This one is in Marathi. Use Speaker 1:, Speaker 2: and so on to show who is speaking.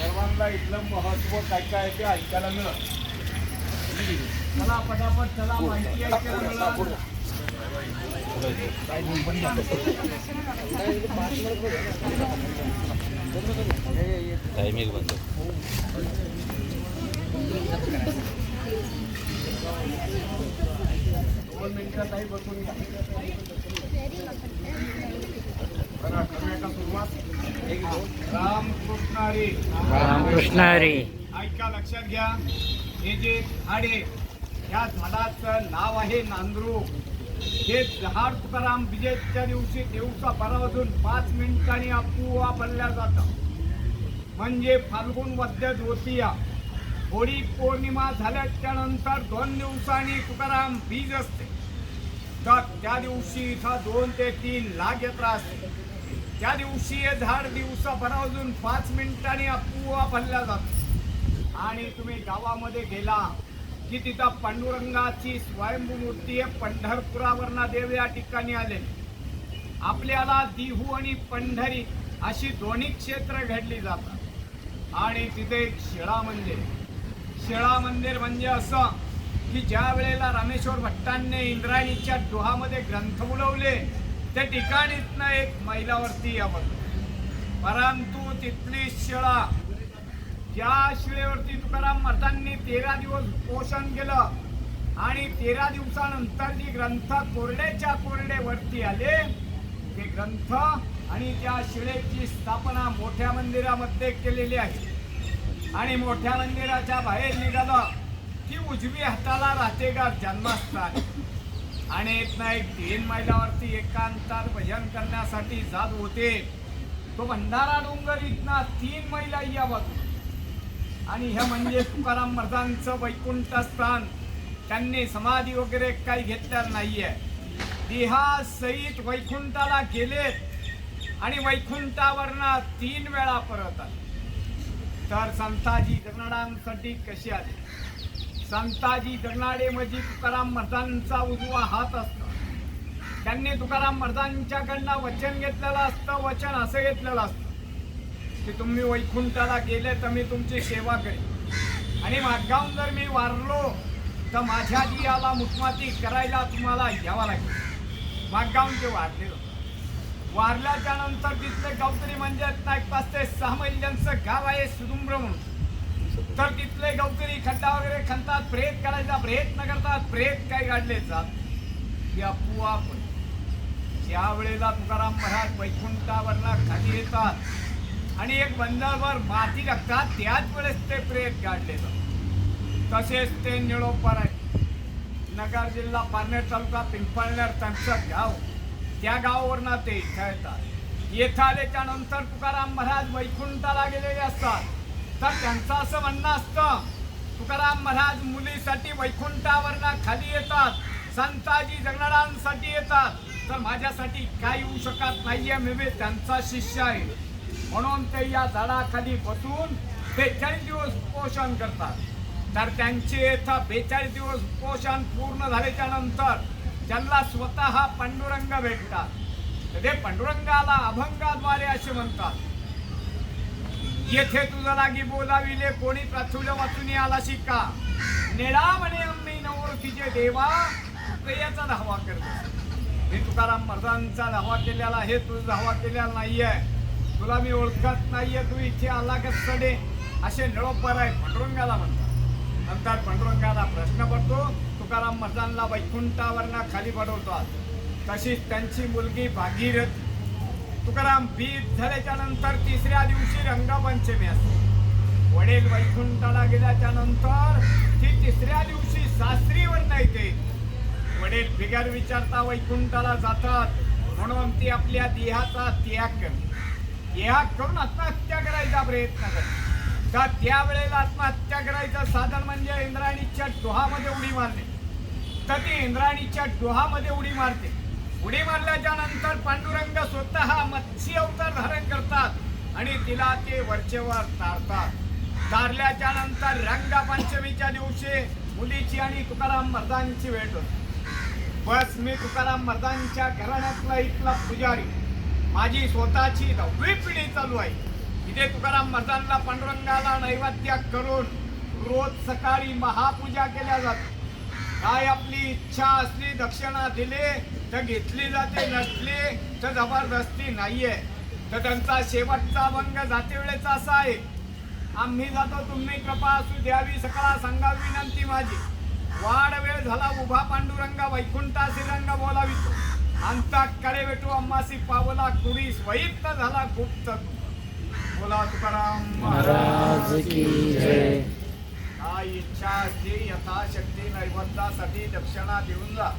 Speaker 1: सर्वांना इथलं महत्व काय काय ते ऐकायला मिळत. चला पटापट चला, माहिती ऐकायला मिळालं.
Speaker 2: टायमिंग बंद.
Speaker 1: 2 मिनिटात आई बसून घ्या. रामकृष्ण हरी.
Speaker 3: रामकृष्ण हरी.
Speaker 1: ऐका, लक्षात घ्या. हे जे झाड आहे, या झाडाचं नाव आहे नांदरू. हे झाड तुकाराम विजयच्या दिवशी दिवसा भरावरून 5 मिनिटांनी आपोआप बनल्या जातं. म्हणजे फाल्गुन वद्य द्वितीया होळी पौर्णिमा झाल्याच्या नंतर 2 दिवसांनी तुकाराम बीज असते. तर त्या दिवशी इथं 2 ते 3 लाख यात्रा असते. त्या दिवशी हे झाड दिवसा भरावरून 5 मिनिटांनी आपोआप हल्ल्या जातं. आणि तुम्ही गावामध्ये गेला की तिथं पांडुरंगाची स्वयंभू मूर्ती आहे. पंढरपुरावरना देव या ठिकाणी आले. आपल्याला दिहू आणि पंढरी अशी दोन्ही क्षेत्र घडली जातात. आणि तिथे एक शिळा मंदिर. शिळा मंदिर म्हणजे असं की ज्या वेळेला रामेश्वर भट्टांनी इंद्रायणीच्या डोहामध्ये ग्रंथ बुडवले त्या ठिकाणीतनं एक मैलावरती यावं. परंतु तिथली शिळा, त्या शिळेवरती तुकाराम महाराजांनी 13 दिवस पोषण केलं. आणि 13 दिवसानंतर जी ग्रंथ कोरड्याच्या कोरडे वरती आले, ते ग्रंथ आणि त्या शिळेची स्थापना मोठ्या मंदिरामध्ये केलेली आहे. आणि मोठ्या मंदिराच्या बाहेर निघालं की उजवी हाताला राहतेगार जन्मस्थान. आणि एक ना एक 3 मैलावरती एकांतात भजन करण्यासाठी जात होते. तो भंडारा डोंगर इथना 3 मैला यावं. आणि हे म्हणजे तुकाराम महाराजांचं वैकुंठ स्थान. त्यांनी समाधी वगैरे काही घेतलेलं नाहीये. देहासहित वैकुंठाला गेलेत आणि वैकुंठावरनं 3 वेळा परत आले. तर संताजी जगनाडांसाठी कशी आले? संताजी जगनाडे म्हणजे तुकाराम महाराजांचा उजवा हात असतो. त्यांनी तुकाराम महाराजांच्याकडनं वचन घेतलेलं असतं. वचन असं घेतलेलं असतं की तुम्ही वैकुंठाला गेले तर मी तुमची सेवा करेन. आणि मागाहून जर मी वारलो तर माझ्या जियाला मुठमाती करायला तुम्हाला यावं लागेल. मागाहून ते वारले. वारल्याच्या नंतर तिथले गावकरी म्हणजे 5 ते 6 मैल्यांचं गाव आहे सुदुंब्र म्हणून. तर तिथले गावकरी खड्डा वगैरे खणतात, प्रेत काढायचा प्रयत्न करतात. प्रेत काय काढले जात की आपोआप ज्या वेळेला तुकाराम महाराज वैकुंठावरनं खाली येतात आणि एक बंदरवर माती टाकतात, त्याच वेळेस ते प्रेत काढले जातात. तसेच ते निळोपर आहे. नगर जिल्हा पारनेर तालुका पिंपळनेर त्यांचं गाव. त्या गावावरनं ते इथं येतात. येथं आल्याच्या नंतर तुकाराम महाराज वैकुंठाला गेलेले असतात. तर त्यांचं असं म्हणणं असतं, तुकाराम महाराज मुलीसाठी वैकुंठावरनं खाली येतात, संताजी जगनाडांसाठी येतात, तर माझ्यासाठी काय येऊ शकत नाहीये. मी त्यांचा शिष्य आहे म्हणून ते या झाडाखाली बसून 42 दिवस पोषण करतात. तर त्यांचे इथं 42 दिवस पोषण पूर्ण झाल्याच्या नंतर त्यांना स्वतः पांडुरंग भेटतात. ते पांडुरंगाला अभंगाद्वारे असे म्हणतात, येथे तुझा लागी बोलाविले कोणी प्रथुल वाचून आला शिका, नेडा म्हणे आम्ही नवोळखीचे देवा प्रियाचा धावा करतो. मी तुकाराम महाराजांचा धावा केलेला आहे, तुझा धावा केलेला नाहीये. तुला मी ओळखत नाहीये, तू इथे आला कसडे असे निळोपर आहे पांडुरंगाला म्हणतात. नंतर पांडुरंगाला प्रश्न पडतो, तुकाराम महाराजांना वैकुंठावरनं खाली पडवतात. तशीच त्यांची मुलगी भागीरथ. तुकाराम बीज झाल्याच्या नंतर 3ऱ्या दिवशी रंगपंचमी असते. वडील वैकुंठाला गेल्याच्या नंतर ती 3ऱ्या दिवशी सासरीवरनं येते. वडील बिगर विचारता वैकुंठाला जातात. म्हणून ती आपल्या देहाचा त्याग करून आत्महत्या करायचा प्रयत्न करतात. तर त्यावेळेला आत्महत्या करायचं साधन म्हणजे इंद्रायणीच्या डोहामध्ये उडी मारणे. तर ती इंद्रायणीच्या डोहामध्ये उडी मारते. उडी मारल्याच्या नंतर पांडुरंग स्वतः मत्स्य अवतार धारण करतात आणि तिला ते वरचेवर तारतात. तारल्याच्या नंतर रंगपंचमीच्या दिवशी मुलीची आणि तुकाराम महाराजांची भेट होते. बस मी तुकाराम महाराजांच्या घराण्यातला इथला पुजारी. माझी स्वतःची 10वी पिढी चालू आहे. इथे तुकाराम महाराजांना पांडुरंगाला नैवेद्य करून रोज सकाळी महापूजा केल्या जाते. काय आपली इच्छा असली दक्षिणा दिली तर घेतली जाते, नसली तर जबरदस्ती नाहीये. तर त्यांचा शेवटचा अभंग जाते वेळेचा असा आहे, आम्ही जातो तुम्ही कृपा असू द्यावी सकळा सांगावी विनंती माझी. वाढ वेळ झाला उभा पांडुरंगा वैकुंठा श्रीरंग बोलावितो. अंता कडे भेटू अम्मासी पावला कुडीस वैत झाला गुप्त. बोला तुकाराम
Speaker 3: महाराज की जय.
Speaker 1: काय इच्छा असते यथाशक्ती नैवेद्यासाठी दक्षिणा देऊन जा.